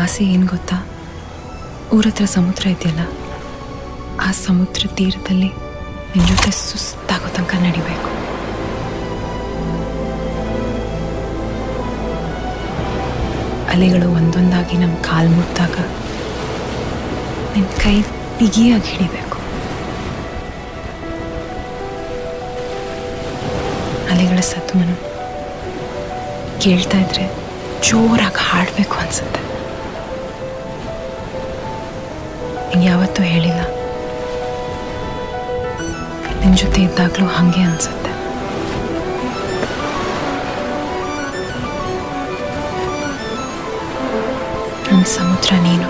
ಆಸೆ ಏನು ಗೊತ್ತಾ? ಊರತ್ರ ಸಮುದ್ರ ಇದೆಯಲ್ಲ, ಆ ಸಮುದ್ರ ತೀರದಲ್ಲಿ ನಿನ್ನ ಜೊತೆ ಸುಸ್ತಾಗೋ ತನಕ ನಡಿಬೇಕು. ಅಲೆಗಳು ಒಂದೊಂದಾಗಿ ನಮ್ಮ ಕಾಲು ಮುಟ್ಟಾಗ ನಿನ್ನ ಕೈ ಬಿಗಿಯಾಗಿ ಹಿಡಿಬೇಕು. ಅಲೆಗಳ ಸದ್ಮನು ಕೇಳ್ತಾ ಇದ್ರೆ ಜೋರಾಗಿ ಹಾಡಬೇಕು ಅನ್ಸುತ್ತೆ. ನಿಂಗೆ ಯಾವತ್ತೂ ಹೇಳಿಲ್ಲ, ನಿನ್ನ ಜೊತೆ ಇದ್ದಾಗಲೂ ಹಾಗೆ ಅನ್ಸುತ್ತೆ. ನನ್ನ ಸಮುದ್ರ ನೀನು.